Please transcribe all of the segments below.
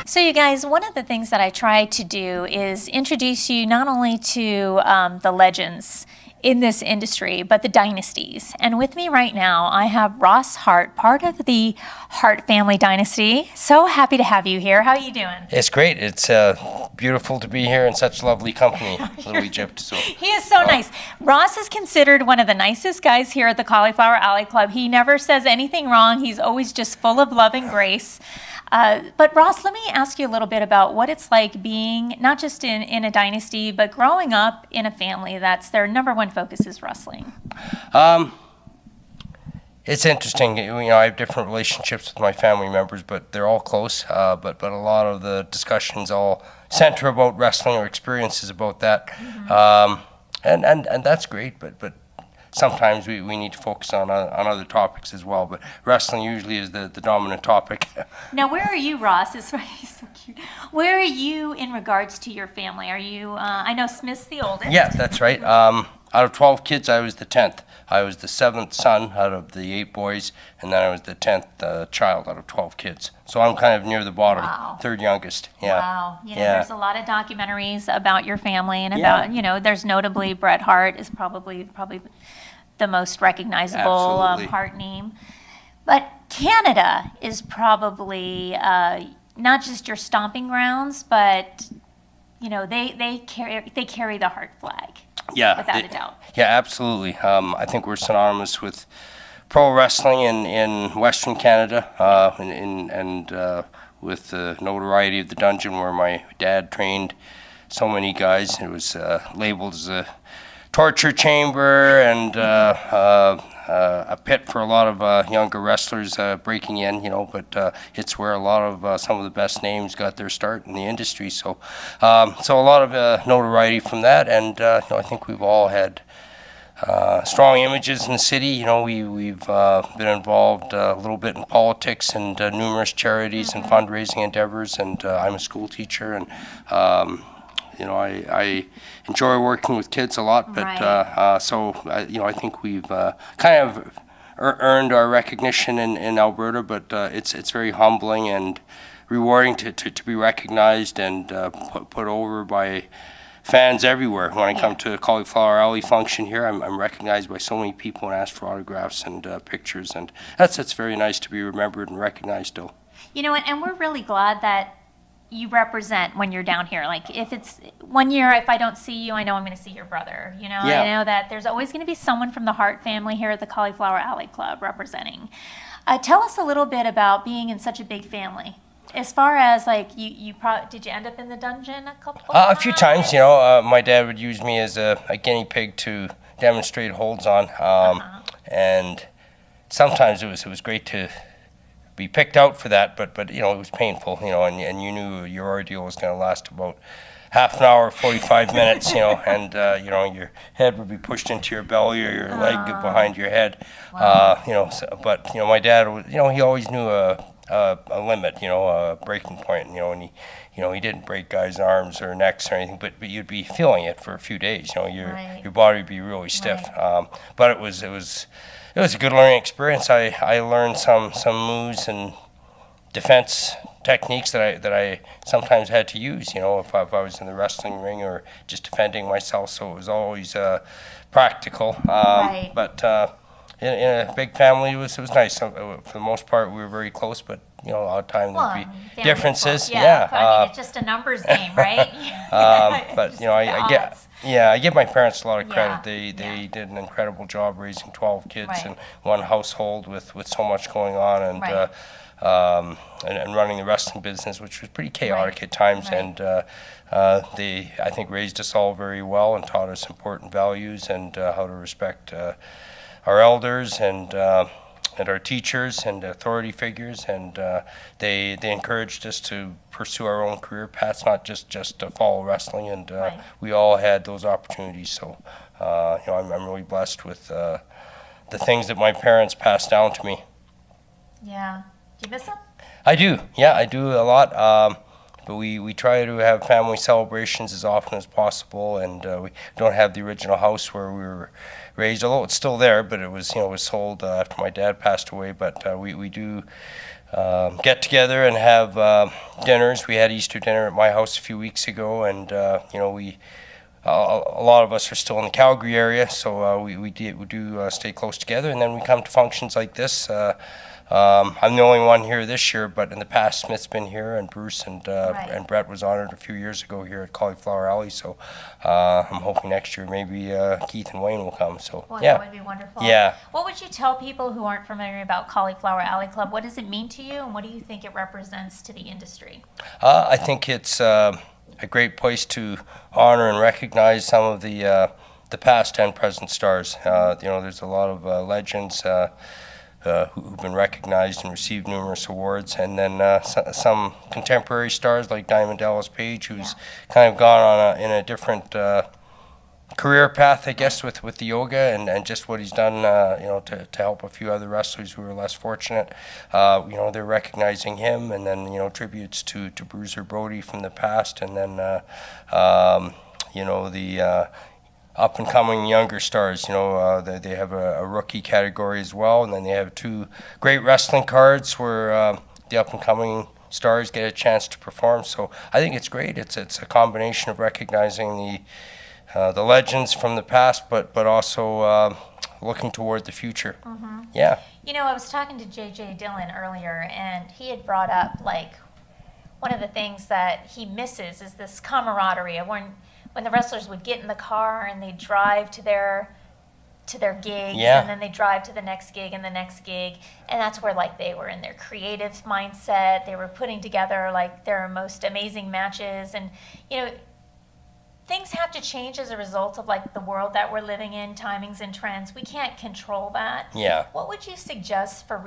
So you guys, one of the things that I try to do is introduce you not only to the legends in this industry, but the dynasties. And with me right now, I have Ross Hart, part of the Hart family dynasty. So happy to have you here. How are you doing? It's great. It's beautiful to be here in such lovely company, Little Egypt. So. He is so nice. Ross is considered one of the nicest guys here at the Cauliflower Alley Club. He never says anything wrong. He's always just full of love and grace. But Ross, let me ask you a little bit about what it's like being not just in a dynasty, but growing up in a family that's their number one focus is wrestling. It's interesting. You know, I have different relationships with my family members, but they're all close. But a lot of the discussions all center about wrestling or experiences about that, and that's great. But sometimes we need to focus on other topics as well, but wrestling usually is the dominant topic. Now, where are you, Ross? It's so cute. Where are you in regards to your family? Are you, I know Smith's the oldest. Yeah, that's right. Out of 12 kids, I was the 10th. I was the 7th son out of the 8 boys, and then I was the 10th child out of 12 kids. So I'm kind of near the bottom, third youngest. Yeah. Wow. You know, there's a lot of documentaries about your family and about, you know, there's notably Bret Hart is probably the most recognizable Hart name. But Canada is probably not just your stomping grounds, but, you know, they carry the Hart flag. Yeah, without a doubt. Yeah, absolutely. I think we're synonymous with pro wrestling in Western Canada, and with the notoriety of the dungeon where my dad trained so many guys. It was labeled as a torture chamber and a pit for a lot of younger wrestlers breaking in, you know, but it's where a lot of some of the best names got their start in the industry. So so a lot of notoriety from that, and you know, I think we've all had strong images in the city. You know, we've been involved a little bit in politics and numerous charities and fundraising endeavors, and I'm a school teacher, and you know, I enjoy working with kids a lot, but so you know, I think we've kind of earned our recognition in Alberta, but it's very humbling and rewarding to be recognized and put over by fans everywhere. When I come to a Cauliflower Alley function here, I'm recognized by so many people and asked for autographs and pictures, and that's very nice to be remembered and recognized still. You know, and we're really glad that you represent when you're down here. Like, if it's one year, if I don't see you, I know I'm going to see your brother. You know, I know that there's always going to be someone from the Hart family here at the Cauliflower Alley Club representing. Tell us a little bit about being in such a big family. As far as like did you end up in the dungeon a couple of times? A few times, you know. My dad would use me as a guinea pig to demonstrate holds on, and sometimes it was great to be picked out for that, but you know, it was painful, you know, and you knew your ordeal was going to last about half an hour, 45 minutes, you know, and you know, your head would be pushed into your belly or your leg behind your head, you know. But you know, my dad, you know, he always knew a limit, you know, a breaking point, you know, and he didn't break guys' arms or necks or anything, but you'd be feeling it for a few days, you know, your body would be really stiff. But it was a good learning experience. I learned some moves and defense techniques that I sometimes had to use, you know, if I was in the wrestling ring or just defending myself. So it was always practical. But in a big family, it was nice. For the most part, we were very close, but you know, a lot of time there'd be differences. I mean, it's just a numbers game, right? But you know, I give my parents a lot of credit. They did an incredible job raising 12 kids in one household with so much going on, and running the wrestling business, which was pretty chaotic at times. And they, I think, raised us all very well and taught us important values and how to respect our elders and our teachers and authority figures, and they encouraged us to pursue our own career paths, not just to follow wrestling, and we all had those opportunities. So you know, I'm really blessed with the things that my parents passed down to me. Yeah. Do you miss them? I do. Yeah, I do a lot. But we try to have family celebrations as often as possible, and we don't have the original house where we were raised, although it's still there, but it was, you know, it was sold after my dad passed away. But we do get together and have dinners. We had Easter dinner at my house a few weeks ago, and a lot of us are still in the Calgary area, so we do stay close together, and then we come to functions like this. I'm the only one here this year, but in the past, Smith's been here, and Bruce and Brett was honored a few years ago here at Cauliflower Alley. So I'm hoping next year maybe Keith and Wayne will come. So well, yeah, that would be wonderful. Yeah. What would you tell people who aren't familiar about Cauliflower Alley Club? What does it mean to you, and what do you think it represents to the industry? I think it's a great place to honor and recognize some of the past and present stars. There's a lot of legends who've been recognized and received numerous awards, and then some contemporary stars like Diamond Dallas Page, who's kind of gone on in a different career path, I guess, with the yoga and just what he's done, to help a few other wrestlers who are less fortunate. They're recognizing him, and then tributes to Bruiser Brody from the past, and then the up-and-coming younger stars. They have a rookie category as well, and then they have 2 great wrestling cards where the up-and-coming stars get a chance to perform. So I think it's great. It's a combination of recognizing the legends from the past, but also looking toward the future. Mm-hmm. Yeah. I was talking to J.J. Dillon earlier, and he had brought up, like, one of the things that he misses is this camaraderie of when the wrestlers would get in the car and they'd drive to their gigs, and then they drive to the next gig and the next gig, and that's where, like, they were in their creative mindset. They were putting together, like, their most amazing matches, and things have to change as a result of, like, the world that we're living in, timings and trends. We can't control that. Yeah. What would you suggest for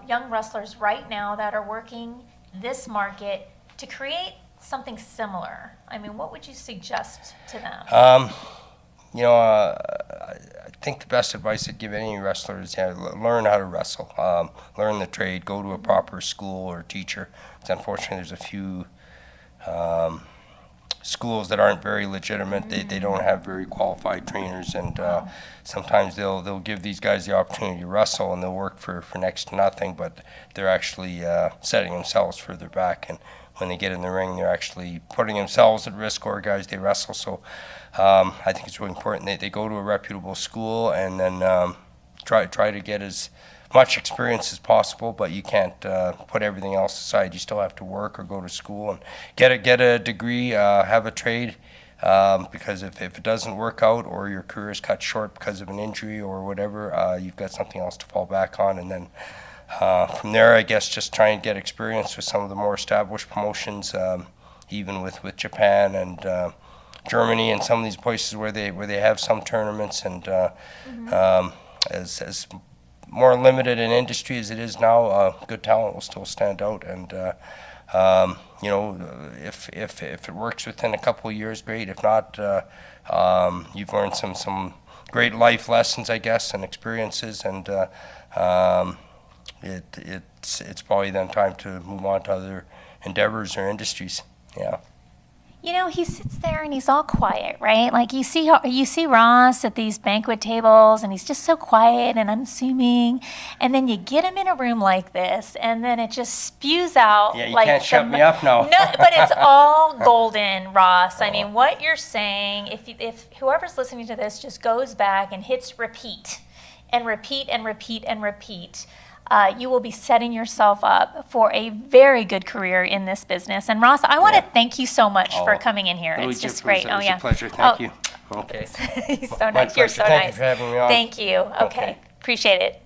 young wrestlers right now that are working this market to create something similar? I mean, what would you suggest to them? I think the best advice I'd give any wrestler is learn how to wrestle, learn the trade, go to a proper school or teacher. Because unfortunately, there's a few schools that aren't very legitimate. They don't have very qualified trainers, and sometimes they'll give these guys the opportunity to wrestle, and they'll work for next to nothing, but they're actually setting themselves further back, and when they get in the ring, they're actually putting themselves at risk, or guys they wrestle. So I think it's really important they go to a reputable school, and then try to get as much experience as possible, but you can't put everything else aside. You still have to work or go to school and get a degree, have a trade, because if it doesn't work out, or your career is cut short because of an injury or whatever, you've got something else to fall back on. And then from there, I guess, just try and get experience with some of the more established promotions, even with Japan and Germany and some of these places where they have some tournaments, and as more limited an industry as it is now, good talent will still stand out. And if it works within a couple of years, great. If not, you've learned some great life lessons, I guess, and experiences, and it's probably then time to move on to other endeavors or industries. Yeah. He sits there and he's all quiet, right? Like, you see Ross at these banquet tables, and he's just so quiet and unassuming. And then you get him in a room like this, and then it just spews out. Yeah, you can't shut me up now. No, but it's all golden, Ross. I mean, what you're saying, if whoever's listening to this just goes back and hits repeat and repeat and repeat and repeat, you will be setting yourself up for a very good career in this business. And Ross, I want to thank you so much for coming in here. It's just great. It was a pleasure. Thank you. Okay. He's so nice. You're so nice. Thank you for having me on. Thank you. Okay. Appreciate it.